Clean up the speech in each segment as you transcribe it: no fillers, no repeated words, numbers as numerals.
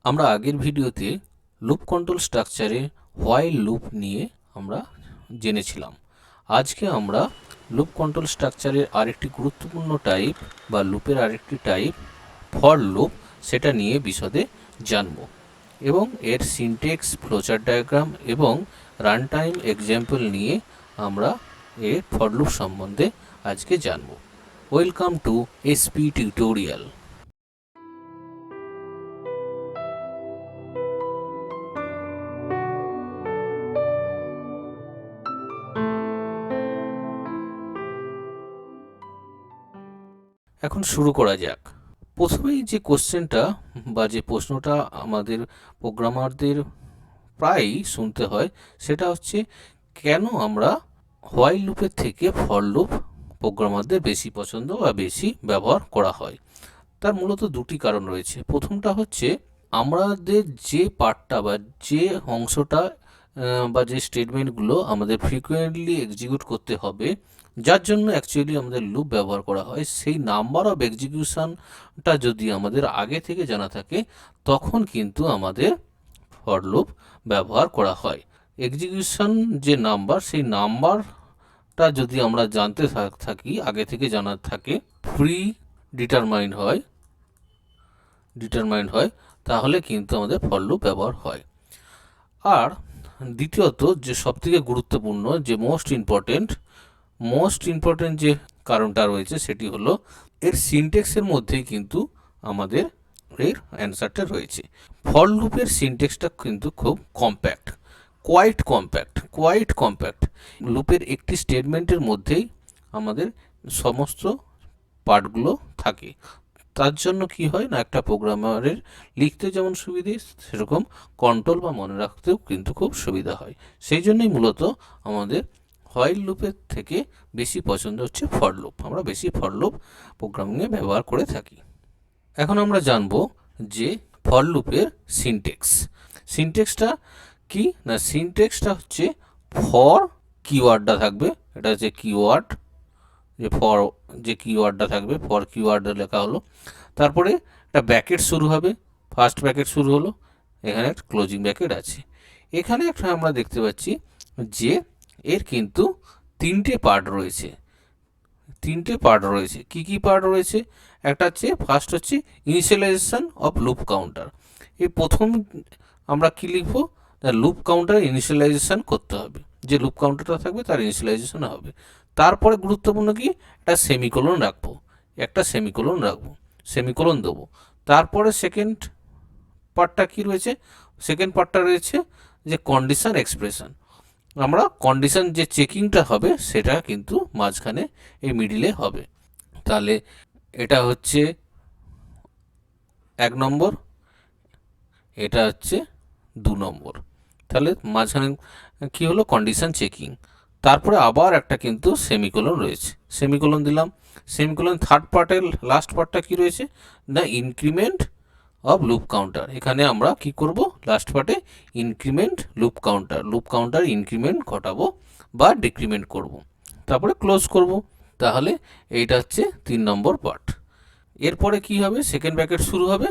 আমরা আগের ভিডিওতে লুপ কন্ট্রোল স্ট্রাকচারে হোয়াইল লুপ নিয়ে আমরা জেনেছিলাম। আজকে আমরা লুপ কন্ট্রোল স্ট্রাকচারের আরেকটি গুরুত্বপূর্ণ টাইপ বা লুপের আরেকটি টাইপ ফর লুপ সেটা নিয়ে বিশদে জানব এবং এর সিনট্যাক্স, ফ্লোচার্ট ডায়াগ্রাম এবং রান টাইম এক্সাম্পল নিয়ে আমরা এর ফর লুপ সম্বন্ধে আজকে জানব। Welcome to SP tutorial. এখন শুরু করা যাক। প্রথমেই যে কোশ্চেনটা বা যে প্রশ্নটা আমাদের প্রোগ্রামারদের প্রায়ই শুনতে হয় সেটা হচ্ছে, কেন আমরা হোয়াইল লুপের থেকে ফর লুপ প্রোগ্রামারদের বেশি পছন্দ বা বেশি ব্যবহার করা হয়। তার মূলত দুটি কারণ রয়েছে। প্রথমটা হচ্ছে, আমাদের যে পার্টটা বা যে অংশটা বা যে স্টেটমেন্টগুলো আমাদের ফ্রিকোয়েন্টলি এক্সিকিউট করতে হবে, যার জন্য অ্যাকচুয়ালি আমাদের লুপ ব্যবহার করা হয়, সেই নাম্বার অফ এক্সিকিউশনটা যদি আমাদের আগে থেকে জানা থাকে তখন কিন্তু আমাদের ফর লুপ ব্যবহার করা হয়। এক্সিকিউশন যে নাম্বার, সেই নাম্বারটা যদি আমরা জানতে থাকি, আগে থেকে জানা থাকে, প্রি ডিটারমাইন্ড হয়, তাহলে কিন্তু আমাদের ফর লুপ ব্যবহার হয়। আর দ্বিতীয়ত, যে সবথেকে গুরুত্বপূর্ণ, যে মোস্ট ইম্পর্টেন্ট যে কারণটা রয়েছে সেটি হলো, এর সিনট্যাক্সের মধ্যেই কিন্তু আমাদের এর অ্যান্সারটা রয়েছে। ফর লুপের সিনট্যাক্সটা কিন্তু খুব কোয়াইট কম্প্যাক্ট। লুপের একটি স্টেটমেন্টের মধ্যেই আমাদের সমস্ত পার্টগুলো থাকে। তার জন্য কি হয় না, একটা প্রোগ্রামারের লিখতে যেমন সুবিধে, সেরকম কন্ট্রোল বা মনে রাখতেও কিন্তু খুব সুবিধা হয়। সেই জন্যই মূলত আমাদের হোয়াইল লুপের থেকে বেশি পছন্দ হচ্ছে ফর লুপ। আমরা বেশি ফর লুপ প্রোগ্রামিংয়ে ব্যবহার করে থাকি। এখন আমরা জানব যে ফর লুপের সিনট্যাক্সটা কি না, সিনট্যাক্সটা হচ্ছে, ফর কিওয়ার্ডটা থাকবে, এটা হচ্ছে কিওয়ার্ড, যে কিওয়ার্ডটা থাকবে ফর কিওয়ার্ডটা লেখা হলো, তারপরে একটা ব্র্যাকেট শুরু হবে, ফার্স্ট ব্র্যাকেট শুরু হলো, এখানে একটা ক্লোজিং ব্র্যাকেট আছে। এখানে একটা আমরা দেখতে পাচ্ছি যে এর কিন্তু তিনটে পার্ট রয়েছে। কি কি পার্ট রয়েছে? একটা হচ্ছে, ফার্স্ট হচ্ছে ইনিশিয়ালাইজেশন অফ লুপ কাউন্টার। এই প্রথম আমরা কি লিখব, লুপ কাউন্টার ইনিশিয়ালাইজেশন করতে হবে, যে লুপ কাউন্টারটা থাকবে তার ইনিশিয়ালাইজেশন হবে। তারপরে গুরুত্বপূর্ণ কি, একটা সেমিকোলন রাখবো, সেমিকোলন দেবো। তারপরে সেকেন্ড পার্টটা কি রয়েছে? সেকেন্ড পার্টটা রয়েছে যে কন্ডিশন এক্সপ্রেশন। আমরা কন্ডিশন যে চেকিংটা হবে সেটা কিন্তু মাঝখানে এই মিডিলে হবে। তাহলে এটা হচ্ছে 1 নম্বর, এটা হচ্ছে 2 নম্বর। তাহলে মাঝখানে কি হলো, কন্ডিশন চেকিং। তারপরে আবার একটা কিন্তু সেমিকোলন রয়েছে, সেমিকোলন দিলাম। সেমিকোলন থার্ড পার্টের লাস্ট পার্টটা কি রয়েছে না, ইনক্রিমেন্ট অফ লুপ কাউন্টার। এখানে আমরা কি করব, লাস্ট পার্টে ইনক্রিমেন্ট লুপ কাউন্টার ইনক্রিমেন্ট ঘটাবো বা ডিক্রিমেন্ট করব, তারপরে ক্লোজ করব। তাহলে এইটা হচ্ছে 3 নম্বর পার্ট। এরপরে কি হবে, সেকেন্ড ব্র্যাকেট শুরু হবে,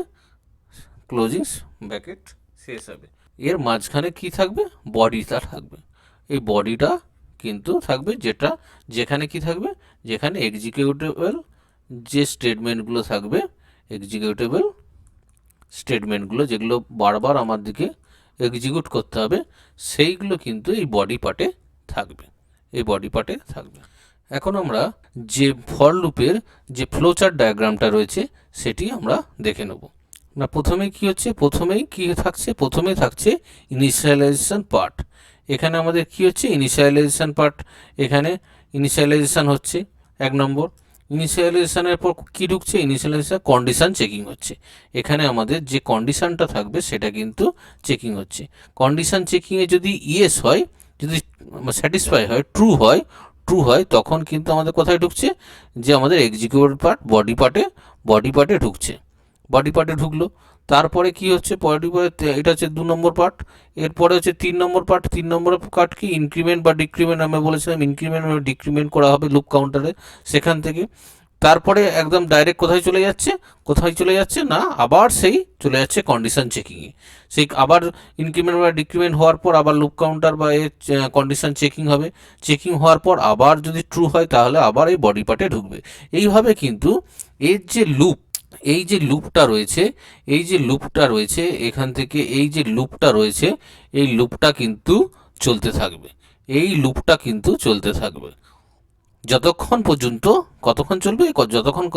ক্লোজিং ব্র্যাকেট শেষ হবে। এর মাঝখানে কি থাকবে, বডিটা থাকবে। এই বডিটা কিন্তু থাকবে যেখানে কি থাকবে, যেখানে এক্সিকিউটেবল যে স্টেটমেন্টগুলো থাকবে, যেগুলো বারবার আমার দিকে এক্সিকিউট করতে হবে, সেইগুলো কিন্তু এই বডি পার্টে থাকবে। এখন আমরা যে ফর লুপের যে ফ্লোচার্ট ডায়াগ্রামটা রয়েছে সেটি আমরা দেখে নেব। না, প্রথমেই থাকছে ইনিশিয়ালাইজেশন পার্ট। এখানে আমাদের কি হচ্ছে, ইনিশিয়ালাইজেশন পার্ট। এখানে ইনিশিয়ালাইজেশন হচ্ছে 1 নম্বর। ইনিশিয়ালাইজেশনের পর কি ঢুকছে, ইনিশিয়ালাইজেশন কন্ডিশন চেকিং হচ্ছে। এখানে আমাদের যে কন্ডিশনটা থাকবে সেটা কিন্তু চেকিং হচ্ছে। কন্ডিশন চেকিংয়ে যদি ইয়েস হয়, যদি স্যাটিসফাই হয়, ট্রু হয়, তখন কিন্তু আমাদের কোথায় ঢুকছে, যে আমাদের এক্সিকিউট পার্ট বডি পার্টে ঢুকলো। তারপরে কি হচ্ছে, এটা হচ্ছে 2 নম্বর পার্ট। এরপরে হচ্ছে 3 নম্বর পার্ট। 3 নম্বর পার্ট কি, ইনক্রিমেন্ট বা ডিক্রিমেন্ট। আমি বলেছিলাম ইনক্রিমেন্ট বা ডিক্রিমেন্ট করা হবে লুপ কাউন্টারে, সেখান থেকে তারপরে একদম ডাইরেক্ট কোথায় চলে যাচ্ছে না আবার সেই চলে যাচ্ছে কন্ডিশন চেকিংয়ে। সেই আবার ইনক্রিমেন্ট বা ডিক্রিমেন্ট হওয়ার পর আবার লুপ কাউন্টার বা এর কন্ডিশন চেকিং হবে। চেকিং হওয়ার পর আবার যদি ট্রু হয় তাহলে আবার এই বডি পার্টে ঢুকবে। এইভাবে কিন্তু এর যে লুপ, এই যে লুপটা রয়েছে এখান থেকে এই যে লুপটা রয়েছে এই লুপটা কিন্তু চলতে থাকবে। যতক্ষণ পর্যন্ত কতক্ষণ চলবে, যতক্ষণ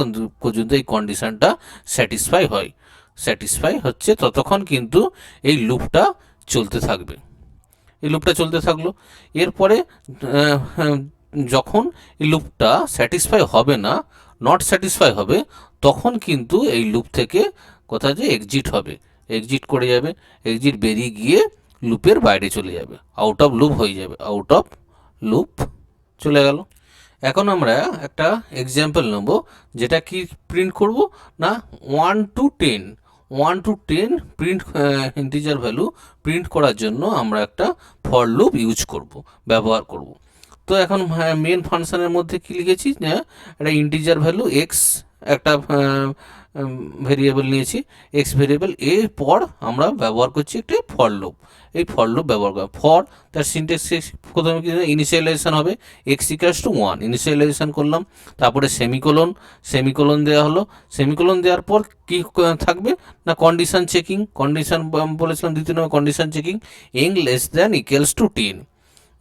পর্যন্ত এই কন্ডিশনটা স্যাটিসফাই হচ্ছে ততক্ষণ কিন্তু এই লুপটা চলতে থাকবে। থাকলো। এরপরে যখন এই লুপটা স্যাটিসফাই হবে না, নট স্যাটিসফাই হবে, তখন কিন্তু এই লুপ থেকে কোথায় যে এক্সিট করে যাবে। এক্সিট বেরিয়ে গিয়ে লুপের বাইরে চলে যাবে, আউট অফ লুপ চলে গেল। এখন আমরা একটা এক্সাম্পল নেব, যেটা কি প্রিন্ট করব না 1 to 10 print integer value print করার জন্য আমরা একটা ফর লুপ ব্যবহার করব। তো এখন মেন ফাংশনের মধ্যে কি লিখেছি, একটা ইন্টিজার ভ্যালু এক্স, একটা ভেরিয়েবল নিয়েছি এক্স ভেরিয়েবল, এরপর আমরা ব্যবহার করছি একটি ফর লুপ। এই ফর লুপ ব্যবহার করা, ফর তার সিনট্যাক্স প্রথমে ইনিশিয়ালাইজেশন হবে এক্স ইকুয়ালস টু 1, ইনিশিয়ালাইজেশন করলাম, তারপরে সেমিকোলন দেওয়া হলো। সেমিকোলন দেওয়ার পর কি থাকবে না কন্ডিশন চেকিং, বলেছিলাম দ্বিতীয় নম্বর condition checking, n less than equals to 10।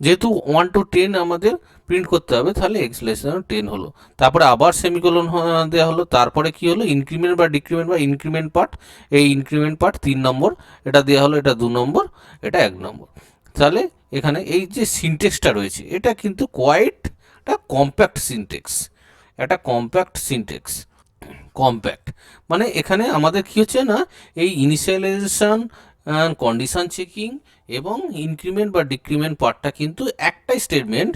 যেহেতু 1 to 10 আমাদের প্রিন্ট করতে হবে, তাহলে এক্স লেস দ্যান 10 হলো। তারপরে আবার সেমিকোলন দেওয়া হলো। তারপরে কি হলো, ইনক্রিমেন্ট বা ডিক্রিমেন্ট বা ইনক্রিমেন্ট পার্ট, এই ইনক্রিমেন্ট পার্ট 3 নম্বর, এটা দেওয়া হলো, এটা 2 নম্বর, এটা 1 নম্বর। তাহলে এখানে এই যে সিনটেক্সটা রয়েছে এটা কিন্তু একটা কম্প্যাক্ট সিনটেক্স। কম্প্যাক্ট মানে এখানে আমাদের কি হচ্ছে না, এই ইনিশিয়ালাইজেশন, কন্ডিশন চেকিং এবং ইনক্রিমেন্ট বা ডিক্রিমেন্ট পার্টটা কিন্তু একটাই স্টেটমেন্ট,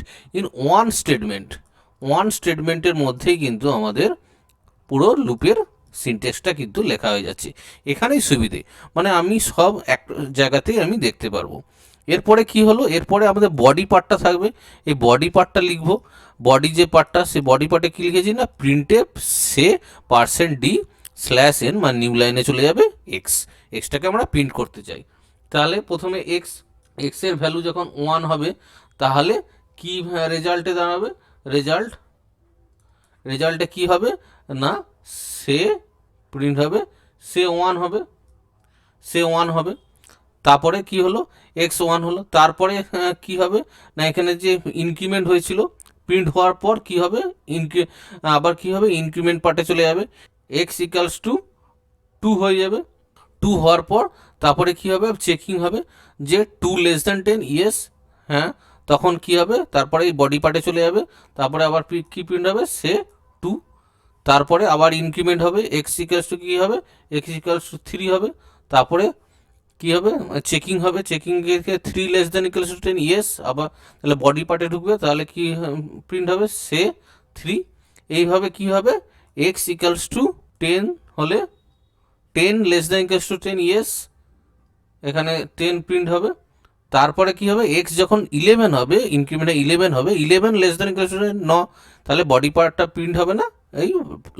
ওয়ান স্টেটমেন্টের মধ্যেই কিন্তু আমাদের পুরো লুপের সিনটেক্সটা কিন্তু লেখা হয়ে যাচ্ছে। এখানেই সুবিধে, মানে আমি সব এক জায়গাতেই আমি দেখতে পারবো। এরপরে কি হলো, এরপরে আমাদের বডি পার্টটা থাকবে। এই বডি পার্টটা লিখবো, বডি যে পার্টটা, সে বডি পার্টে কি লিখেছি না প্রিন্টএফ সে %d/n, মানে নিউ লাইনে চলে যাবে এক্সটাকে আমরা প্রিন্ট করতে চাই। তাহলে প্রথমে এক্স এর ভ্যালু যখন 1 হবে তাহলে কি রেজাল্টে দাঁড়াবে, রেজাল্টে কি হবে না সে প্রিন্ট হবে, সে 1 হবে। তারপরে কি হলো, x1 হলো। তারপরে কি হবে না এখানে যে ইনক্রিমেন্ট হয়েছিল, প্রিন্ট হওয়ার পর কি হবে, আবার কি হবে, ইনক্রিমেন্ট পার্টে চলে যাবে, x ইকুয়ালস টু 2 হয়ে যাবে। 2 হওয়ার পর তারপরে কি হবে, চেকিং হবে যে 2 লেস দ্যান 10, ইয়েস, হ্যাঁ, তখন কি হবে, তারপরে এই বডি পার্টে চলে যাবে। তারপরে আবার কি প্রিন্ট হবে, সে 2। তারপরে আবার ইনক্রিমেন্ট হবে, x ইকুয়ালস টু কি হবে, x ইকুয়ালস টু 3 হবে। তারপরে কি হবে, চেকিং হবে, checking 3 less than equals to 10, yes, আবার তাহলে বডি পার্টে ঢুকবে, তাহলে কি প্রিন্ট হবে, সে 3। এইভাবে কি হবে, x ইকুয়ালস টু 10 হলে 10 less than equals to 10, yes, এখানে 10 প্রিন্ট হবে। তারপরে কি হবে, x যখন 11 হবে, ইনক্রিমেন্টে 11 হবে, 11 লেস দ্যান ইকুয়ালস টু 9, তাহলে বডি পার্টটা প্রিন্ট হবে না, এই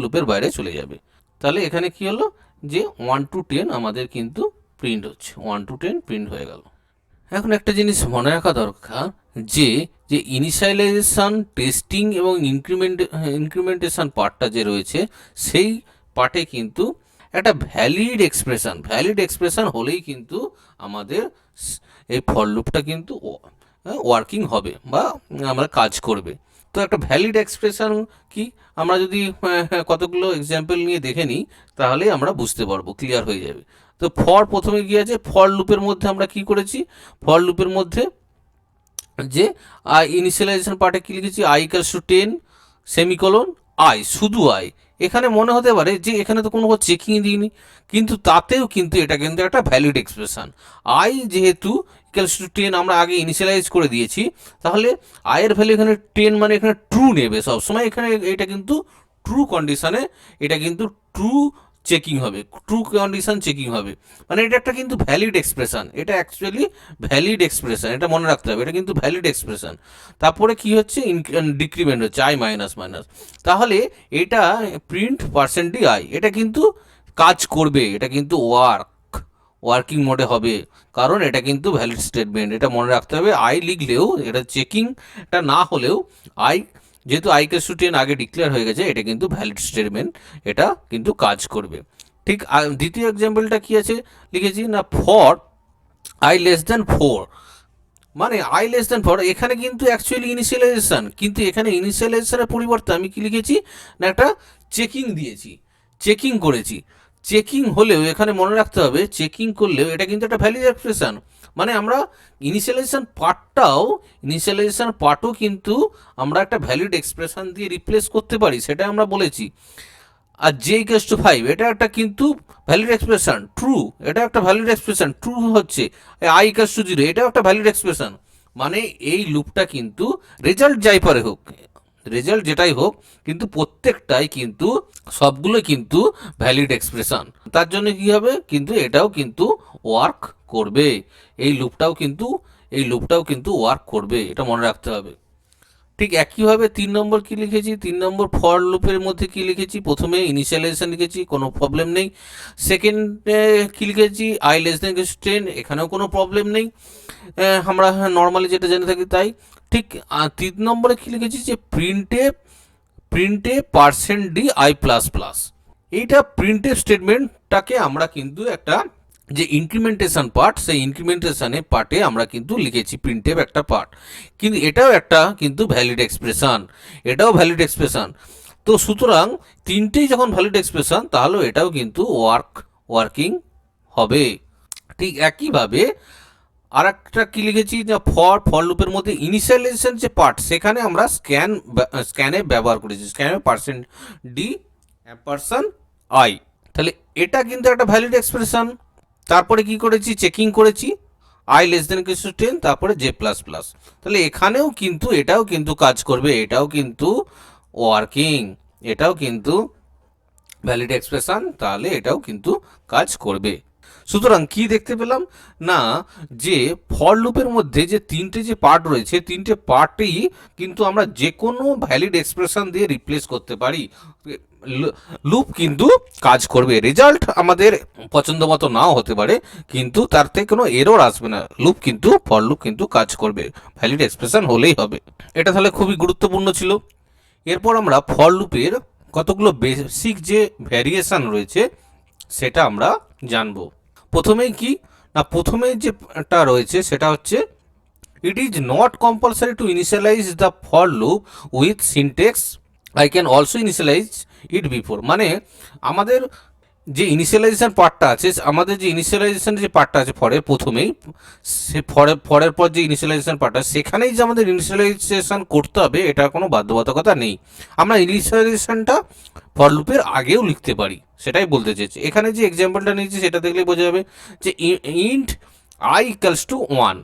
লুপের বাইরে চলে যাবে। তাহলে এখানে কি হলো যে 1 to 10 আমাদের কিন্তু প্রিন্ট হচ্ছে, 1 to 10 প্রিন্ট হয়ে গেল। এখন একটা জিনিস মনে রাখা দরকার, যে ইনিশিয়ালাইজেশন, টেস্টিং এবং ইনক্রিমেন্টেশন পার্টটা যে রয়েছে, সেই পার্টে কিন্তু একটা ভ্যালিড এক্সপ্রেশন হলেই কিন্তু আমাদের এই ফর লুপটা কিন্তু ওয়ার্কিং হবে বা আমরা কাজ করবে। তো একটা ভ্যালিড এক্সপ্রেশন কি, আমরা যদি কতগুলো এক্সাম্পল নিয়ে দেখে নিই তাহলেই আমরা বুঝতে পারবো, ক্লিয়ার হয়ে যাবে। তো প্রথমে কি আছে, ফর লুপের মধ্যে আমরা কি করেছি, ফর লুপের মধ্যে যে ইনিশিয়ালাইজেশন পার্টে কি লিখেছি, i equals to 10 semicolon i, শুধু i। এখানে মনে হতে পারে যে এখানে তো কোনো চেকিং দিইনি, কিন্তু তাতেও কিন্তু এটা কিন্তু একটা ভ্যালিড এক্সপ্রেশন। i যেহেতু ইকুয়ালস টু 10 আমরা আগে ইনিশিয়ালাইজ করে দিয়েছি, তাহলে i এর ভ্যালু এখানে 10, মানে এখানে ট্রু নেবে সবসময়। এখানে এটা কিন্তু ট্রু কন্ডিশনে, এটা কিন্তু ট্রু চেকিং হবে, ট্রু কন্ডিশন চেকিং হবে। মানে এটা একটা কিন্তু ভ্যালিড এক্সপ্রেশন, এটা অ্যাকচুয়ালি ভ্যালিড এক্সপ্রেশন, এটা মনে রাখতে হবে, এটা কিন্তু ভ্যালিড এক্সপ্রেশন। তারপরে কি হচ্ছে, ডিক্রিমেন্ট হচ্ছে আই মাইনাস মাইনাস, তাহলে এটা প্রিন্ট পার্সেন্ট ডি আই, এটা কিন্তু কাজ করবে, এটা কিন্তু ওয়ার্কিং মোডে হবে, কারণ এটা কিন্তু ভ্যালিড স্টেটমেন্ট, এটা মনে রাখতে হবে। আই লিখলেও এটা চেকিং এটা না হলেও আই, যেহেতু আই কে 10 আগে ডিক্লেয়ার হয়ে গেছে, এটা কিন্তু ভ্যালিড স্টেটমেন্ট, এটা কিন্তু কাজ করবে। ঠিক দ্বিতীয় এক্সাম্পলটা কি আছে লিখেছি না, ফর আই লেস দেন 4, মানে আই লেস দেন 4, এখানে কিন্তু অ্যাকচুয়ালি ইনিশিয়ালাইজেশন, কিন্তু এখানে ইনিশিয়ালাইজেশনের পরিবর্তে আমি কি লিখেছি না, একটা চেকিং দিয়েছি, চেকিং করেছি। চেকিং হলেও এখানে মনে রাখতে হবে, চেকিং করলেও এটা কিন্তু একটা ভ্যালিড এক্সপ্রেশন, মানে আমরা ইনিশিয়ালাইজেশন পার্টও কিন্তু আমরা একটা ভ্যালিড এক্সপ্রেশন দিয়ে রিপ্লেস করতে পারি, সেটা আমরা বলেছি। আর জে ইকুয়ালস টু 5, এটা একটা কিন্তু ভ্যালিড এক্সপ্রেশন, ট্রু, এটা একটা ভ্যালিড এক্সপ্রেশন, ট্রু হচ্ছে। আই ইকুয়ালস টু 0, এটাও একটা ভ্যালিড এক্সপ্রেশন। মানে এই লুপটা কিন্তু রেজাল্ট যাই পারে হোক, রেজাল্ট যেটাই হোক, কিন্তু প্রত্যেকটাই কিন্তু সবগুলো কিন্তু ভ্যালিড এক্সপ্রেশন। তার জন্য কি হবে, কিন্তু এটাও কিন্তু ওয়ার্ক করবে, এই লুপটাও কিন্তু ওয়ার্ক করবে, এটা মনে রাখতে হবে। ঠিক একইভাবে 3 নম্বর কি লিখেছি, 3 নম্বর ফর লুপের মধ্যে কি লিখেছি, প্রথমে ইনিশিয়ালাইজেশন লিখেছি, কোনো প্রবলেম নেই। সেকেন্ডে কি লিখেছি, আই লেস দেন 10, এখানেও কোনো প্রবলেম নেই, আমরা নর্মালি যেটা জেনে থাকি তাই। ঠিক 3 নম্বরে কি লিখেছি, যে প্রিন্টে percent D I plus plus, এইটা প্রিন্টের স্টেটমেন্টটাকে আমরা কিন্তু একটা যে ইনক্রিমেন্টেশন পার্ট, সেই ইনক্রিমেন্টেশনের পার্টে আমরা কিন্তু লিখেছি প্রিন্টের একটা পার্ট, কিন্তু এটাও একটা কিন্তু ভ্যালিড এক্সপ্রেশন, এটাও ভ্যালিড এক্সপ্রেশন। তো সুতরাং তিনটেই যখন ভ্যালিড এক্সপ্রেশন, তাহলে এটাও কিন্তু ওয়ার্কিং হবে। ঠিক একইভাবে আর একটা কি লিখেছি, যে ফর লুপের মধ্যে ইনিশিয়ালাইজেশন যে পার্ট, সেখানে আমরা স্ক্যানে ব্যবহার করেছি, স্ক্যানে পার্সেন্ট ডি পার্সেন্ট আই, তাহলে এটা কিন্তু একটা ভ্যালিড এক্সপ্রেশন। তারপরে কি করেছি, চেকিং করেছি, আই লেস দেন 10, তারপরে জে প্লাস প্লাস, তাহলে এখানেও কিন্তু এটাও কিন্তু কাজ করবে, এটাও কিন্তু ওয়ার্কিং, এটাও কিন্তু ভ্যালিড এক্সপ্রেশন, তাহলে এটাও কিন্তু কাজ করবে। সুতরাং কি দেখতে পেলাম না, যে ফর লুপের মধ্যে যে তিনটে যে পার্ট রয়েছে, তিনটে পার্টেই কিন্তু আমরা যে কোনো ভ্যালিড এক্সপ্রেশন দিয়ে রিপ্লেস করতে পারি, লুপ কিন্তু কাজ করবে। রেজাল্ট আমাদের পছন্দ মতো নাও হতে পারে, কিন্তু তার থেকে কোনো এরর আসবে না, ফর লুপ কিন্তু কাজ করবে, ভ্যালিড এক্সপ্রেশন হলেই হবে। এটা তাহলে খুবই গুরুত্বপূর্ণ ছিল। এরপর আমরা ফর লুপের কতগুলো বেসিক যে ভ্যারিয়েশন রয়েছে সেটা আমরা জানবো। প্রথমেই কি না, প্রথমে যেটা রয়েছে সেটা হচ্ছে, it is not compulsory to initialize the for loop with syntax, I can also initialize it before. মানে আমাদের যে ইনিশিয়ালাইজেশন পার্টটা আছে, ফরের প্রথমেই, সে ফরের পর যে ইনিশিয়ালাইজেশন পার্টটা, সেখানেই যে আমাদের ইনিশিয়ালাইজেশন করতে হবে, এটা কোনো বাধ্যবাধকতা নেই। আমরা ইনিশিয়ালাইজেশনটা ফর লুপের আগেও লিখতে পারি, সেটাই বলতে চেয়েছি। এখানে যে এক্সাম্পলটা নিয়েছি সেটা দেখলে বোঝা যাবে, যে ইন্ট আই ইকুয়ালস টু 1,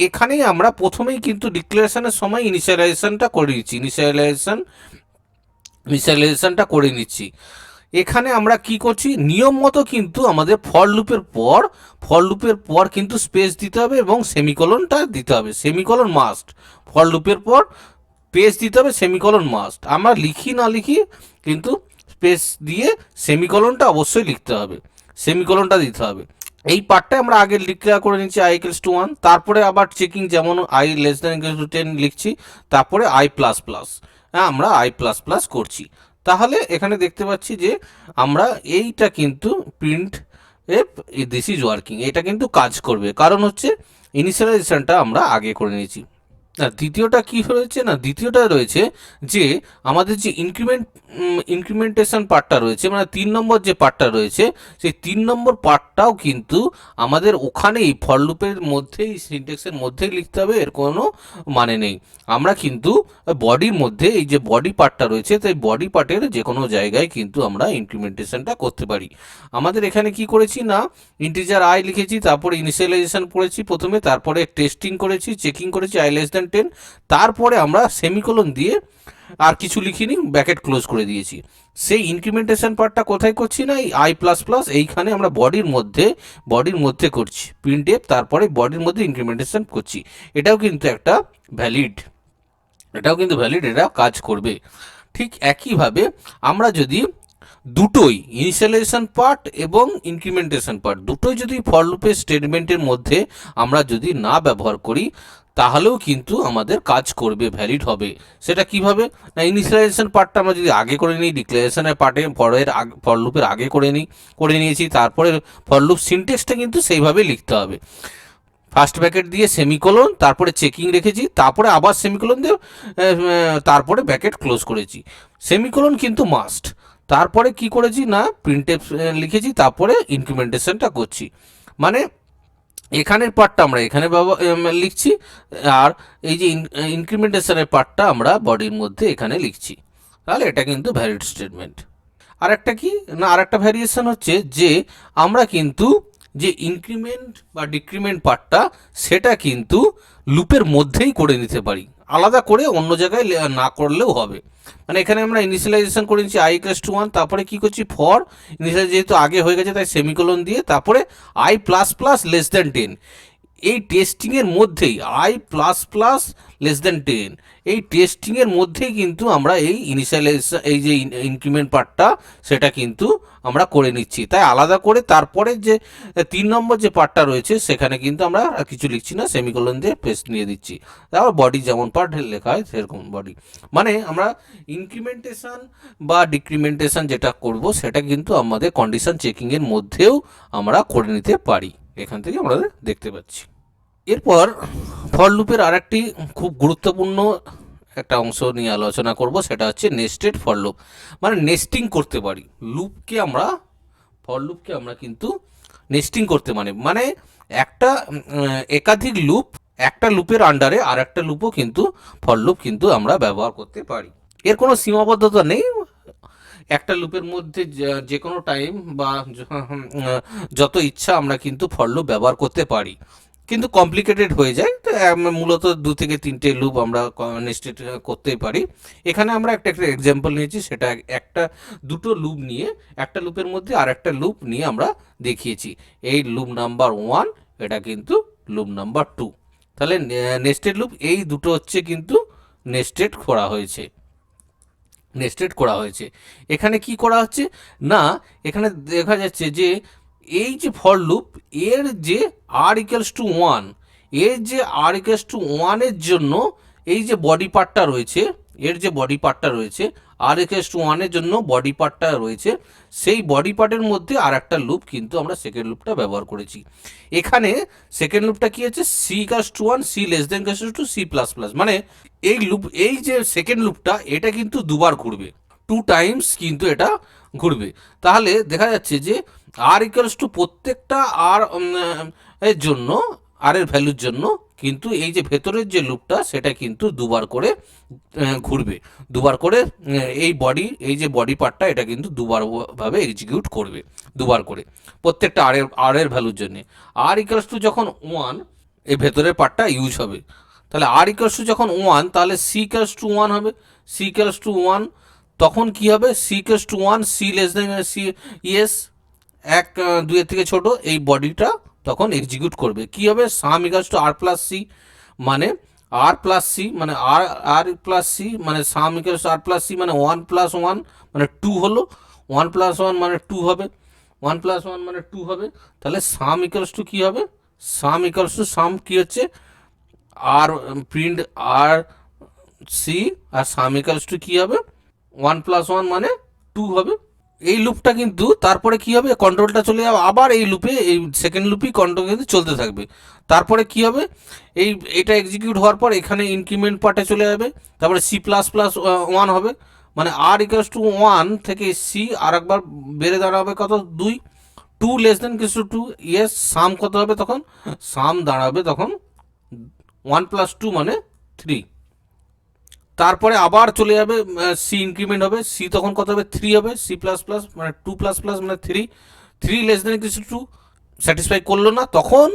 এখানেই আমরা প্রথমেই কিন্তু ডিক্লারেশনের সময় ইনিশিয়ালাইজেশনটা করে নিচ্ছি, ইনিশিয়ালাইজেশনটা করে নিচ্ছি। এখানে আমরা কি করছি, নিয়ম মতো কিন্তু আমাদের ফর লুপের পর কিন্তু স্পেস দিতে হবে এবং সেমিকোলনটা দিতে হবে, সেমিকোলন মাস্ট, ফর লুপের পর স্পেস দিতে হবে, সেমিকোলন মাস্ট। আমরা লিখি না লিখি কিন্তু স্পেস দিয়ে সেমিকোলনটা অবশ্যই লিখতে হবে, সেমিকোলনটা দিতে হবে। এই পার্টটা আমরা আগে ডিক্লেয়ার করে নিচ্ছি আই ইকুয়ালস টু 1, তারপরে আবার চেকিং, যেমন আই লেস দেন 10 লিখছি, তারপরে আই প্লাস প্লাস, হ্যাঁ আমরা আই প্লাস প্লাস করছি। তাহলে এখানে দেখতে পাচ্ছি যে আমরা এইটা কিন্তু print F this is working, এটা কিন্তু কাজ করবে, কারণ হচ্ছে ইনিশিয়ালাইজেশনটা আমরা আগে করে নিয়েছি। না দ্বিতীয়টা কি রয়েছে না, দ্বিতীয়টা রয়েছে যে আমাদের যে ইনক্রিমেন্টেশন পার্টটা রয়েছে, মানে 3 নম্বর যে পার্টটা রয়েছে, সেই 3 নম্বর পার্টটাও কিন্তু আমাদের ওখানেই ফর লুপের মধ্যেই, সিনট্যাক্সের মধ্যেই লিখতে হবে, এর কোনো মানে নেই। আমরা কিন্তু বডির মধ্যে, এই যে বডি পার্টটা রয়েছে, তাই বডি পার্টের যে কোনো জায়গায় কিন্তু আমরা ইনক্রিমেন্টেশনটা করতে পারি। আমাদের এখানে কি করেছি না, ইন্টিজার আই লিখেছি, তারপরে ইনিশিয়ালাইজেশন করেছি প্রথমে, তারপরে টেস্টিং করেছি, চেকিং করেছি আই লেস দেন 10, তারপরে আমরা সেমিকোলন দিয়ে আর কিছু লিখিনি, ব্র্যাকেট ক্লোজ করে দিয়েছি। সেই ইনক্রিমেন্টেশন পার্টটা কোথায় করছি না, এই আই প্লাস প্লাস এইখানে আমরা বডির মধ্যে করছি প্রিন্টএফ, তারপরে বডির মধ্যে ইনক্রিমেন্টেশন করছি। এটাও কিন্তু ভ্যালিড এটা কাজ করবে। ঠিক একইভাবে আমরা যদি দুটোই ইনিশিয়ালাইজেশন পার্ট এবং ইনক্রিমেন্টেশন পার্ট দুটোই যদি ফর লুপের স্টেটমেন্টের মধ্যে আমরা যদি না ব্যবহার করি, তাহলেও কিন্তু আমাদের কাজ করবে, ভ্যালিড হবে। সেটা কিভাবে না, ইনিশিয়ালাইজেশন পার্টটা আমরা যদি আগে করে নিই, ডিক্লারেশনের পার্টে ফর লুপের আগে করে নিয়েছি, তারপরে ফর লুপ সিনটেক্সটা কিন্তু সেইভাবে লিখতে হবে। ফার্স্ট ব্র্যাকেট দিয়ে সেমিকোলন, তারপরে চেকিং রেখেছি, তারপরে আবার সেমিকোলন দিয়ে তারপরে ব্র্যাকেট ক্লোজ করেছি। সেমিকোলন কিন্তু মাস্ট। তারপরে কি করেছি না, প্রিন্টএফ লিখেছি, তারপরে ইনক্রিমেন্টেশনটা করছি। মানে এখানের পার্টটা আমরা এখানে লিখছি, আর এই যে ইনক্রিমেন্টেশনের পার্টটা আমরা বডির মধ্যে এখানে লিখছি। তাহলে এটা কিন্তু ভ্যালিড স্টেটমেন্ট। আর একটা কি না, আর একটা ভ্যারিয়েশন হচ্ছে যে আমরা কিন্তু যে ইনক্রিমেন্ট বা ডিক্রিমেন্ট পার্টটা সেটা কিন্তু লুপের মধ্যেই করে নিতে পারি, আলাদা করে অন্য জায়গায় না করলেও হবে। মানে এখানে আমরা ইনিশিয়ালাইজেশন করে নিচ্ছি আই ইকুয়ালস টু 1, তারপরে কি করছি ফর ইনিশিয়াল যেহেতু আগে হয়ে গেছে তাই সেমিকোলন দিয়ে, তারপরে I plus plus less than 10। এই টেস্টিংয়ের মধ্যেই I plus plus less than 10, এই টেস্টিংয়ের মধ্যেই কিন্তু আমরা এই ইনিশিয়ালাইজেশন এই যে ইনক্রিমেন্ট পার্টটা সেটা কিন্তু আমরা করে নিচ্ছি। তাই আলাদা করে তারপরে যে 3 নম্বর যে পার্টটা রয়েছে সেখানে কিন্তু আমরা আর কিছু লিখছি না, সেমিকোলন দিয়ে পেস্ট নিয়ে দিচ্ছি। তারপর বডি যেমন পার্ট লেখা হয় সেরকম বডি। মানে আমরা ইনক্রিমেন্টেশন বা ডিক্রিমেন্টেশন যেটা করব সেটা কিন্তু আমাদের কন্ডিশন চেকিংয়ের মধ্যেও আমরা করে নিতে পারি, এখান থেকে আমরা দেখতে পাচ্ছি। এরপর ফর লুপের আরেকটি খুব গুরুত্বপূর্ণ একটা অংশ নিয়ে আলোচনা করব, সেটা হচ্ছে নেস্টেড ফর লুপ। মানে নেস্টিং করতে পারি ফর লুপকে আমরা কিন্তু নেস্টিং করতে মানে একটা একাধিক লুপ, একটা লুপের আন্ডারে আর একটা লুপও কিন্তু ফর লুপ কিন্তু আমরা ব্যবহার করতে পারি। এর কোনো সীমাবদ্ধতা নেই, একটা লুপের মধ্যে যে কোনো টাইম বা যত ইচ্ছা আমরা কিন্তু ফর লুপ ব্যবহার করতে পারি, কিন্তু কমপ্লিকেটেড হয়ে যায়। তো মূলত 2 থেকে 3টে লুপ আমরা নেস্টেড করতেই পারি। এখানে আমরা একটা এক্সাম্পল নিয়েছি, সেটা দুটো লুপ নিয়ে একটা লুপের মধ্যে আর একটা লুপ নিয়ে আমরা দেখিয়েছি। এই লুপ নাম্বার 1, এটা কিন্তু লুপ নাম্বার 2। তাহলে নেস্টেড লুপ এই দুটো হচ্ছে কিন্তু নেস্টেড করা হয়েছে। এখানে কি করা হচ্ছে না, এখানে দেখা যাচ্ছে যে এই যে ফর লুপ এর যে আর ইকুয়ালস টু 1, এর যে আর ইকুয়ালস টু 1 এর জন্য এই যে বডি পার্টটা রয়েছে, আর ইকুয়ালস টু 1 এর জন্য বডি পার্টটা রয়েছে, সেই বডি পার্টের মধ্যে আর একটা লুপ কিন্তু আমরা সেকেন্ড লুপটা ব্যবহার করেছি। এখানে সেকেন্ড লুপটা কি হচ্ছে, C equals to 1, C less than equals to C plus plus. মানে এই যে সেকেন্ড লুপটা এটা কিন্তু দুবার ঘুরবে, 2 টাইমস কিন্তু এটা ঘুরবে। তাহলে দেখা যাচ্ছে যে আর ইকুয়ালস টু প্রত্যেকটা এর জন্য, আর এর ভ্যালুর জন্য কিন্তু এই যে ভেতরের যে লুপটা সেটা কিন্তু দুবার করে ঘুরবে, দুবার করে এই যে বডি পার্টটা এটা কিন্তু দুবার ভাবে এক্সিকিউট করবে, দুবার করে প্রত্যেকটা আর এর ভ্যালুর জন্য। আর ইকুয়ালস টু যখন 1 এই ভেতরের পার্টটা ইউজ হবে, তাহলে আর ইকুয়ালস টু যখন 1 তাহলে সি ইকুয়ালস টু 1 হবে, সি ইকুয়ালস টু 1 তখন কি হবে, C equals to 1, C less than C, yes 1 2 এর থেকে ছোট, এই বডিটা তখন এক্সিকিউট করবে। কি হবে, sum equals to R plus C, মানে আর প্লাস সি মানে আর প্লাস সি মানে sum equals to R plus C মানে 1 প্লাস 1 মানে 2 হলো, 1 প্লাস 1 মানে 2 হবে, 1 প্লাস 1 মানে 2 হবে। তাহলে সাম ইকুয়ালস টু কী হবে, সাম কি হচ্ছে আর প্রিন্ট আর সি, আর সাম ইকুয়ালস টু কী হবে 1 প্লাস 1 মানে 2 হবে। এই লুপটা কিন্তু তারপরে কি হবে, কন্ট্রোলটা চলে যাবে আবার এই লুপে, এই সেকেন্ড লুপই কন্ট্রোল কিন্তু চলতে থাকবে। তারপরে কি হবে, এটা এক্সিকিউট হওয়ার পর এখানে ইনক্রিমেন্ট পার্টে চলে যাবে, তারপরে সি প্লাস প্লাস 1 হবে, মানে আর ইকুয়ালস টু 1 থেকে সি আর একবার বেড়ে দাঁড়াবে কত, 2, 2 লেস দেন কিছু 2, ইয়েস সাম কত হবে তখন, সাম দাঁড়াবে তখন 1 প্লাস 2 মানে 3। তারপরে আবার চলে যাবে, সি ইনক্রিমেন্ট হবে, সি তখন কত হবে 3 হবে, সি প্লাস প্লাস মানে 2 প্লাস প্লাস মানে 3 লেস দেন কিছু 2, স্যাটিসফাই করলো না, তখন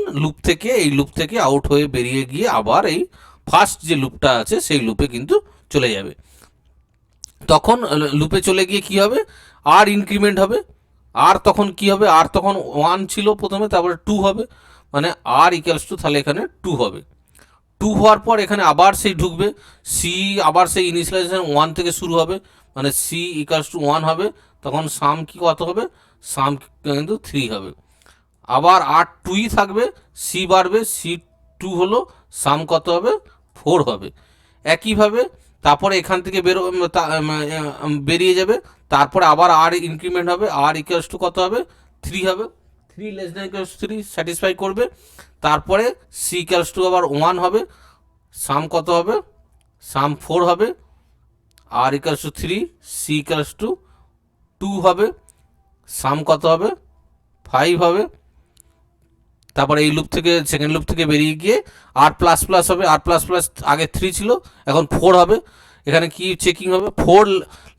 এই লুপ থেকে আউট হয়ে বেরিয়ে গিয়ে আবার এই ফার্স্ট যে লুপটা আছে সেই লুপে কিন্তু চলে যাবে। তখন লুপে চলে গিয়ে কি হবে, আর ইনক্রিমেন্ট হবে। আর তখন কি হবে, আর তখন 1 ছিল প্রথমে, তারপরে 2 হবে, মানে আর ইকুয়ালস টু তাহলে এখানে 2 হবে। 2 হওয়ার পর এখানে আবার সেই ঢুকবে সি, আবার সেই ইনিশিয়ালাইজেশন 1 থেকে শুরু হবে, মানে সি ইকুয়ালস টু 1 হবে। তখন সাম কি কত হবে, সাম কিন্তু 3 হবে। আবার আর 2ই থাকবে, সি বাড়বে, সি 2 হলো, সাম কত হবে, 4 হবে। একইভাবে তারপরে এখান থেকে বেরিয়ে যাবে, তারপরে আবার আর ইনক্রিমেন্ট হবে, আর ইকুয়ালস টু কত হবে, 3 হবে। 3 less than equals to 3 satisfy করবে। তারপরে সি ইকুয়ালস টু আবার 1 হবে, সাম কত হবে, সাম 4 হবে, R equals to 3, C equals to 2 হবে, সাম কত হবে, 5 হবে। তারপরে এই লুপ থেকে, সেকেন্ড লুপ থেকে বেরিয়ে গিয়ে আর প্লাস প্লাস হবে, আর প্লাস প্লাস আগে 3 ছিল, এখন 4 হবে। এখানে কি চেকিং হবে, 4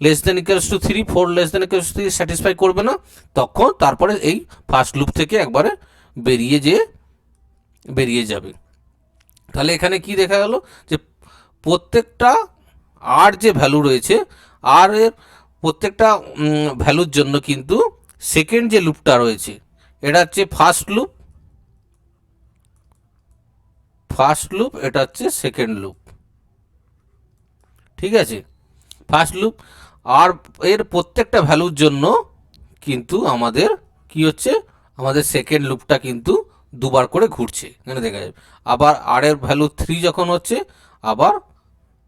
less than equals to 3, 4 less than equals to 3 satisfy করবে না, তখন তারপরে এই ফার্স্ট লুপ থেকে একবারে বেরিয়ে যাবে। তাহলে এখানে কি দেখা গেল, যে প্রত্যেকটা আর যে ভ্যালু রয়েছে, আর এর প্রত্যেকটা ভ্যালুর জন্য কিন্তু সেকেন্ড যে লুপটা রয়েছে, এটা হচ্ছে ফার্স্ট লুপ, এটা হচ্ছে সেকেন্ড লুপ। ঠিক আছে, ফার্স্ট লুপ, আর এর প্রত্যেকটা ভ্যালুর জন্য কিন্তু আমাদের কি হচ্ছে, আমাদের সেকেন্ড লুপটা কিন্তু দুবার করে ঘুরছে, এখানে দেখা যাবে। আবার আর এর ভ্যালু 3 যখন হচ্ছে, আবার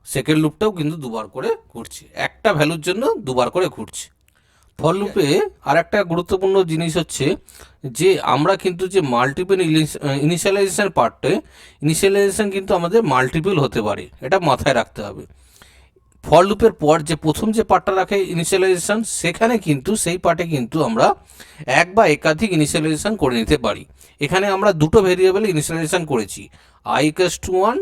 সেকেন্ড লুপটাও কিন্তু দুবার করে ঘুরছে, একটা ভ্যালুর জন্য দুবার করে ঘুরছে। ফর লুপে আর একটা গুরুত্বপূর্ণ জিনিস হচ্ছে যে আমরা কিন্তু যে মাল্টিপল ইনিশিয়ালাইজেশন পার্টে, ইনিশিয়ালাইজেশন কিন্তু আমাদের মাল্টিপল হতে পারে, এটা মাথায় রাখতে হবে। ফর লুপের পর যে প্রথম যে পার্টটা রাখে ইনিশিয়ালাইজেশন, সেখানে কিন্তু সেই পার্টে কিন্তু আমরা এক বা একাধিক ইনিশিয়ালাইজেশন করে নিতে পারি। এখানে আমরা দুটো ভেরিয়েবল ইনিশিয়ালাইজেশন করেছি, I equals to 1,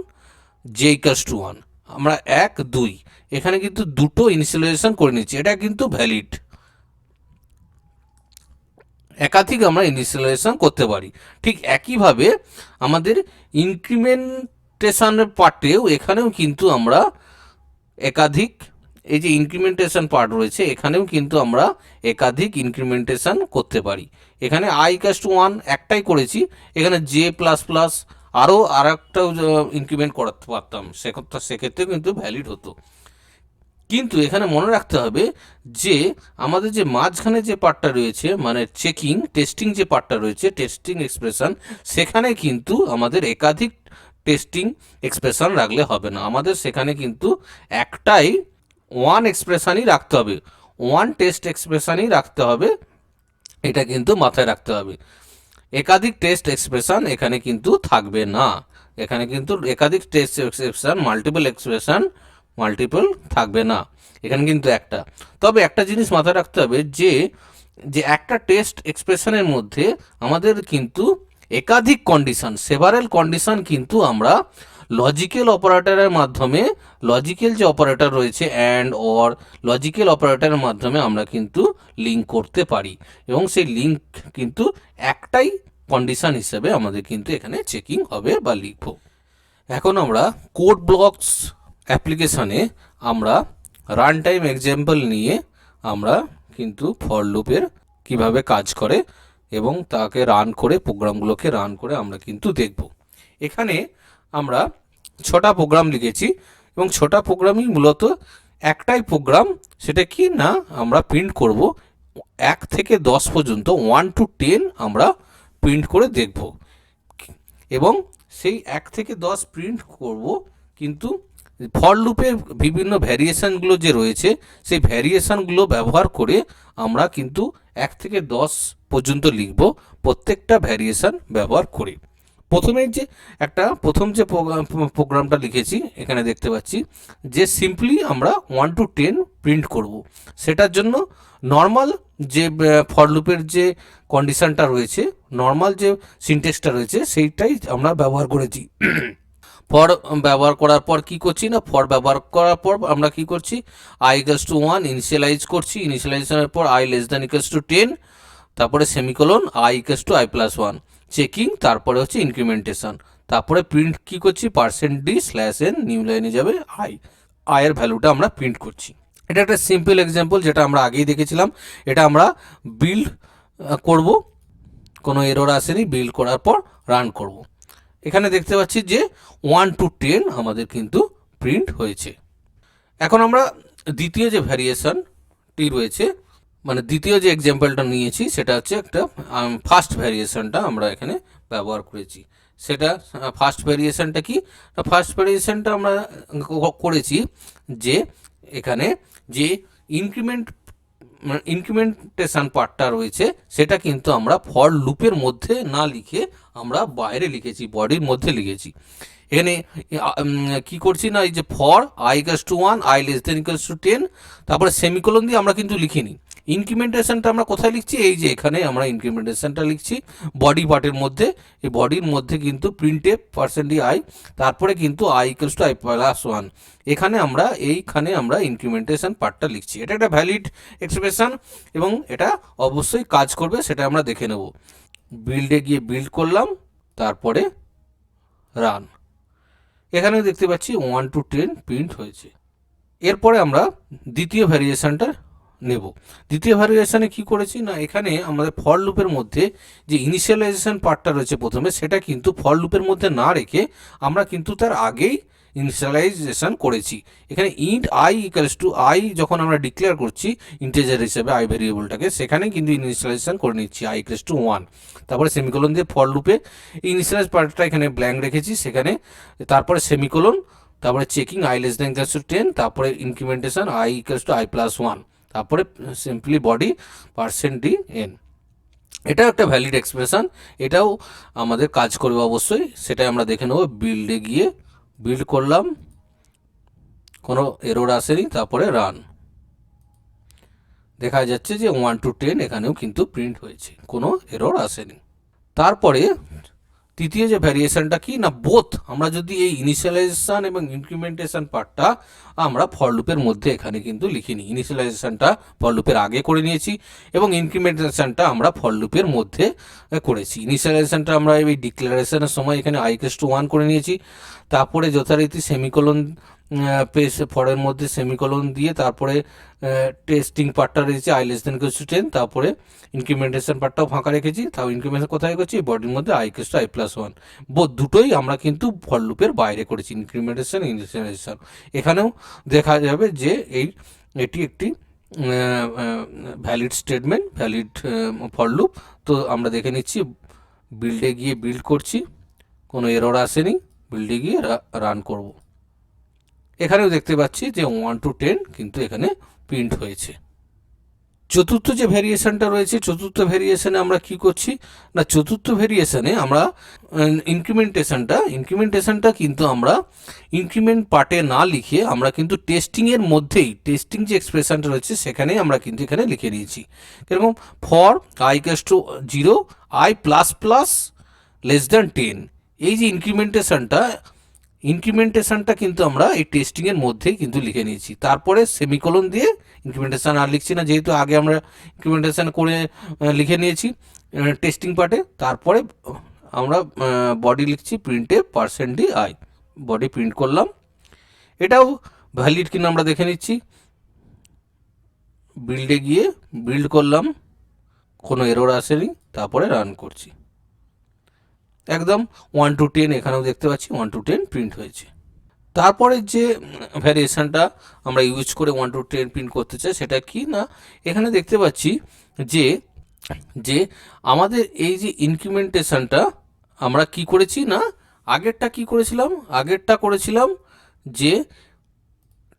J equals to 1, আমরা 1 2 এখানে কিন্তু দুটো ইনিশিয়ালাইজেশন করে নিচ্ছি, এটা কিন্তু ভ্যালিড। একাধিক আমরা ইনিশিয়ালাইজেশন করতে পারি। ঠিক একইভাবে আমাদের ইনক্রিমেন্টেশনের পার্টেও, এখানেও কিন্তু আমরা একাধিক, এই যে ইনক্রিমেন্টেশন পার্ট রয়েছে, এখানেও কিন্তু আমরা একাধিক ইনক্রিমেন্টেশন করতে পারি। এখানে আই ইকুয়ালস টু 1 একটাই করেছি, এখানে জে প্লাস প্লাস আরও আর একটাও ইনক্রিমেন্ট করাতে পারতাম, সেক্ষেত্রেও কিন্তু ভ্যালিড হতো। কিন্তু এখানে মনে রাখতে হবে যে আমাদের যে মাঝখানে যে পার্টটা রয়েছে, মানে টেস্টিং যে পার্টটা রয়েছে, টেস্টিং এক্সপ্রেশন, সেখানে কিন্তু আমাদের একাধিক টেস্টিং এক্সপ্রেশন রাখলে হবে না, আমাদের সেখানে কিন্তু একটাই ওয়ান এক্সপ্রেশনই রাখতে হবে, ওয়ান টেস্ট এক্সপ্রেশনই রাখতে হবে, এটা কিন্তু মাথায় রাখতে হবে। একাধিক টেস্ট এক্সপ্রেশন এখানে কিন্তু থাকবে না, এখানে কিন্তু একাধিক টেস্ট এক্সপ্রেশন, মাল্টিপল থাকবে না, এখানে কিন্তু একটা। তবে একটা জিনিস মাথায় রাখতে হবে যে যে একটা টেস্ট এক্সপ্রেশনের মধ্যে আমাদের কিন্তু একাধিক কন্ডিশন, সেভারেল কন্ডিশন কিন্তু আমরা লজিক্যাল অপারেটরের মাধ্যমে, লজিক্যাল যে অপারেটর রয়েছে অ্যান্ড অর, লজিক্যাল অপারেটরের মাধ্যমে আমরা কিন্তু লিঙ্ক করতে পারি, এবং সেই লিঙ্ক কিন্তু একটাই কন্ডিশন হিসেবে আমাদের কিন্তু এখানে চেকিং হবে বা লিখব। এখন আমরা কোড ব্লকস অ্যাপ্লিকেশনে আমরা রান টাইম এক্সাম্পল নিয়ে আমরা কিন্তু ফর লুপের কীভাবে কাজ করে এবং তাকে রান করে, প্রোগ্রামগুলোকে রান করে আমরা কিন্তু দেখব। এখানে আমরা 6টা প্রোগ্রাম লিখেছি, এবং 6টা প্রোগ্রামই মূলত একটাই প্রোগ্রাম, সেটা কি না, আমরা প্রিন্ট করব 1 থেকে 10 পর্যন্ত, 1 to 10 আমরা প্রিন্ট করে দেখব, এবং সেই 1 থেকে 10 প্রিন্ট করব। কিন্তু ফর লুপের বিভিন্ন ভ্যারিয়েশনগুলো যে রয়েছে, সেই ভ্যারিয়েশনগুলো ব্যবহার করে আমরা কিন্তু 1 থেকে 10 পর্যন্ত লিখব, প্রত্যেকটা ভ্যারিয়েশন ব্যবহার করে। প্রথম যে প্রোগ্রামটা লিখেছি, এখানে দেখতে পাচ্ছি যে সিম্পলি আমরা 1 to 10 প্রিন্ট করব। সেটার জন্য নর্মাল যে ফর লুপের যে কন্ডিশনটা রয়েছে, নর্মাল যে সিনট্যাক্সটা রয়েছে, সেইটাই আমরা ব্যবহার করেছি। ফর ব্যবহার করার পর কি করছি না, ফর ব্যবহার করার পর আমরা কি করছি, আই ইকুয়ালস টু 1 ইনিশিয়ালাইজ করছি, ইনিশিয়ালাইজেশনের পর I less than equals to 10, তারপরে semicolon, I equals to I plus 1 checking, তারপরে হচ্ছে ইনক্রিমেন্টেশন, তারপরে প্রিন্ট কি করছি, %d/n নিউ লাইনে যাবে আই, আয়ের ভ্যালুটা আমরা প্রিন্ট করছি। এটা একটা সিম্পল এক্সাম্পল যেটা আমরা আগেই দেখেছিলাম। এটা আমরা বিল্ড করব, কোনো এরর আসেনি, বিল্ড করার পর রান করব। এখানে দেখতে পাচ্ছি যে 1 to 10 আমাদের কিন্তু প্রিন্ট হয়েছে। এখন আমরা দ্বিতীয় যে ভ্যারিয়েশনটি রয়েছে, মানে দ্বিতীয় যে এক্সাম্পলটা নিয়েছি সেটা হচ্ছে একটা ফার্স্ট ভ্যারিয়েশনটা আমরা এখানে ব্যবহার করেছি। সেটা ফার্স্ট ভ্যারিয়েশনটা কি? ফার্স্ট ভ্যারিয়েশনটা আমরা করেছি যে এখানে যে ইনক্রিমেন্টেশন পার্টটা রয়েছে সেটা কিন্তু আমরা ফর লুপের মধ্যে না লিখে আমরা বাইরে লিখেছি, বডির মধ্যে লিখেছি। এখানে কি করছি না, এই যে for i equals to 1, i less than equals to 10, তারপরে সেমিকোলন দিয়ে আমরা কিন্তু লিখিনি। ইনক্রিমেন্টেশনটা আমরা কোথায় লিখছি? এই যে এখানে আমরা ইনক্রিমেন্টেশনটা লিখছি বডি পার্টের মধ্যে। এই বডির মধ্যে কিন্তু প্রিন্টএফ %i, তারপরে কিন্তু i equals to i plus 1, এইখানে আমরা ইনক্রিমেন্টেশন পার্টটা লিখছি। এটা একটা ভ্যালিড এক্সপ্রেশন এবং এটা অবশ্যই কাজ করবে, সেটা আমরা দেখে নেব। বিল্ডে গিয়ে বিল্ড করলাম, তারপরে রান। এখানেও দেখতে পাচ্ছি 1 to 10 প্রিন্ট হয়েছে। এরপরে আমরা দ্বিতীয় ভ্যারিয়েশনটা নেব। দ্বিতীয় ভ্যারিয়েশনে কি করেছি না, এখানে আমাদের ফর লুপের মধ্যে যে ইনিশিয়ালাইজেশন পার্টটা রয়েছে প্রথমে, সেটা কিন্তু ফর লুপের মধ্যে না রেখে আমরা কিন্তু তার আগেই ইনিশিয়ালাইজেশন করেছি। এখানে int i equals to i যখন আমরা ডিক্লেয়ার করছি ইন্টিজার হিসেবে i ভেরিয়েবলটাকে, সেখানে কিন্তু ইনিশিয়ালাইজেশন করে নিচ্ছি i ইকুয়ালস টু 1, তারপরে সেমিকোলন দিয়ে ফর লুপে ইনিশিয়ালাইজ পার্টটা এখানে ব্ল্যাঙ্ক রেখেছি, সেখানে তারপরে সেমিকোলন, তারপরে checking i less than equals to 10, তারপরে ইনক্রিমেন্টেশন i equals to i plus 1, তারপরে সিম্পলি বডি %n। এটাও একটা ভ্যালিড এক্সপ্রেশন, এটাও আমাদের কাজ করবে অবশ্যই, সেটাই আমরা দেখে নেব। বিল্ডে গিয়ে বিল্ড করলাম, কোনো এরর আসেনি, তারপরে রান। দেখা যাচ্ছে যে 1 to 10 এখানেও কিন্তু প্রিন্ট হয়েছে, কোনো এরর আসেনি। তারপরে তৃতীয় যে ভ্যারিয়েশনটা কি না, বোথ আমরা যদি এই ইনিশিয়ালাইজেশন এবং ইনক্রিমেন্টেশন পার্টটা আমরা ফর লুপের মধ্যে এখানে কিন্তু লিখিনি। ইনিশিয়ালাইজেশনটা ফর লুপের আগে করে নিয়েছি এবং ইনক্রিমেন্টেশনটা আমরা ফর লুপের মধ্যে করেছি। ইনিশিয়ালাইজেশনটা আমরা এই ডিক্লারেশনের সময় এখানে i ইকুয়ালস টু 1 করে নিয়েছি, তারপরে যথারীতি সেমিকোলন পেজ ফরের মধ্যে সেমিকোলন দিয়ে, তারপরে টেস্টিং পার্টটা রয়েছে i less than equals to 10, তারপরে ইনক্রিমেন্টেশন পার্টটাও ফাঁকা রেখেছি। তাও ইনক্রিমেন্টেশন কোথায় করছি? বডির মধ্যে i equals to i plus 1। দুটোই আমরা কিন্তু ফর লুপের বাইরে করেছি, ইনক্রিমেন্টেশন ইনিশিয়ালাইজেশন। এখানেও দেখা যাবে যে এটি একটি valid statement, valid for loop. তো আমরা দেখে নিচ্ছি, বিল্ডে গিয়ে বিল্ড করছি, কোনো এরর আসেনি, বিল্ডে গিয়ে রান করব। এখানেও দেখতে পাচ্ছি যে 1 to 10 কিন্তু এখানে প্রিন্ট হয়েছে। চতুর্থ যে ভ্যারিয়েশনটা রয়েছে, চতুর্থ ভ্যারিয়েশনে আমরা কি করছি না, চতুর্থ ভ্যারিয়েশনে আমরা ইনক্রিমেন্টেশনটা কিন্তু আমরা ইনক্রিমেন্ট পার্টে না লিখে আমরা কিন্তু টেস্টিংয়ের মধ্যেই, টেস্টিং যে এক্সপ্রেশনটা রয়েছে সেখানেই আমরা কিন্তু এখানে লিখে নিয়েছি। এরকম for i equals to 0, i plus plus less than 10, এই যে ইনক্রিমেন্টেশনটা কিন্তু আমরা এই টেস্টিংয়ের মধ্যেই কিন্তু লিখে নিয়েছি। তারপরে সেমিকোলন দিয়ে, ইনক্রিমেন্টেশন আর লিখছি না যেহেতু আগে আমরা ইনক্রিমেন্টেশন করে লিখে নিয়েছি টেস্টিং পার্টে। তারপরে আমরা বডি লিখছি প্রিন্টে %i, বডি প্রিন্ট করলাম। এটাও ভ্যালিড কিনা আমরা দেখে নিচ্ছি। বিল্ডে গিয়ে বিল্ড করলাম, কোনো এরর আসেনি, তারপরে রান করছি। একদম 1 to 10 এখানেও দেখতে পাচ্ছি 1 to 10 প্রিন্ট হয়েছে। তারপরে যে ভ্যারিয়েশনটা আমরা ইউজ করে 1 to 10 প্রিন্ট করতে চাই সেটা কি না, এখানে দেখতে পাচ্ছি যে আমাদের এই যে ইনক্রিমেন্টেশনটা আমরা কি করেছি না, আগেরটা কি করেছিলাম, আগেরটা করেছিলাম যে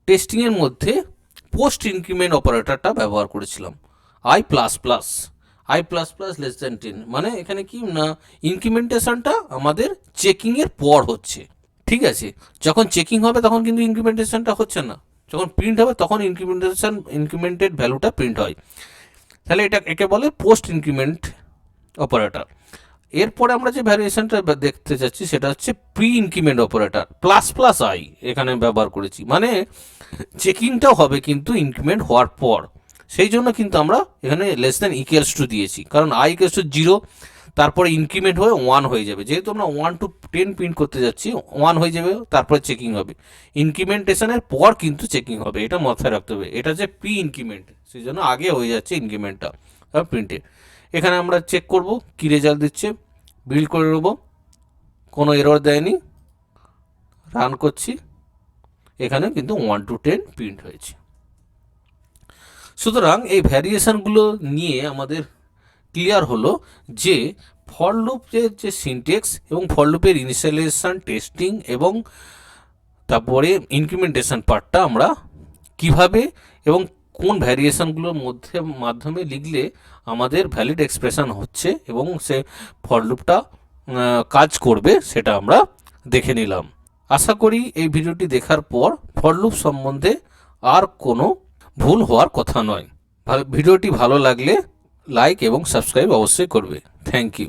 টেস্টিংয়ের মধ্যে পোস্ট ইনক্রিমেন্ট অপারেটরটা ব্যবহার করেছিলাম, i plus plus, i plus plus less than 10, মানে এখানে কি না, ইনক্রিমেন্টেশনটা আমাদের চেকিংয়ের পর হচ্ছে। ঠিক আছে, যখন চেকিং হবে তখন কিন্তু ইনক্রিমেন্টেশনটা হচ্ছে না, যখন প্রিন্ট হবে তখন ইনক্রিমেন্টেড ভ্যালুটা প্রিন্ট হয়। তাহলে একে বলে পোস্ট ইনক্রিমেন্ট অপারেটর। এরপরে আমরা যে ভ্যারিয়েশনটা দেখতে যাচ্ছি সেটা হচ্ছে pre increment operator, plus plus i এখানে ব্যবহার করেছি, মানে চেকিংটাও হবে কিন্তু ইনক্রিমেন্ট হওয়ার পর। সেই জন্য কিন্তু আমরা এখানে লেস দেন ইকুয়ালস টু দিয়েছি, কারণ i ইকুয়ালস টু 0, তারপরে ইনক্রিমেন্ট হয়ে 1 হয়ে যাবে। যেহেতু আমরা 1 to 10 প্রিন্ট করতে যাচ্ছি, 1 হয়ে যাবে, তারপরে চেকিং হবে। ইনক্রিমেন্টেশনের পর কিন্তু চেকিং হবে, এটা মাথায় রাখতে হবে। এটা যে প্রি ইনক্রিমেন্ট, সেই জন্য আগে হয়ে যাচ্ছে ইনক্রিমেন্টটা প্রিন্টে। এখানে আমরা চেক করব কী রেজাল্ট দিচ্ছে, বিল্ড করে নেব, কোনো এরর দেয়নি, রান করছি, এখানে কিন্তু 1 to 10 প্রিন্ট হয়েছে। সুতরাং এই ভ্যারিয়েশনগুলো নিয়ে আমাদের ক্লিয়ার হলো যে ফর লুপের যে সিনট্যাক্স এবং ফর লুপের ইনিশিয়ালাইজেশন, টেস্টিং এবং তারপরে ইনক্রিমেন্টেশন পার্টটা আমরা কিভাবে এবং কোন ভ্যারিয়েশনগুলোর মাধ্যমে লিখলে আমাদের ভ্যালিড এক্সপ্রেশন হচ্ছে এবং সে ফর লুপটা কাজ করবে, সেটা আমরা দেখে নিলাম। আশা করি এই ভিডিওটি দেখার পর ফর লুপ সম্বন্ধে আর কোনো ভুল হওয়ার কথা নয়। ভিডিওটি ভালো লাগলে লাইক এবং সাবস্ক্রাইব অবশ্যই করবে। Thank you.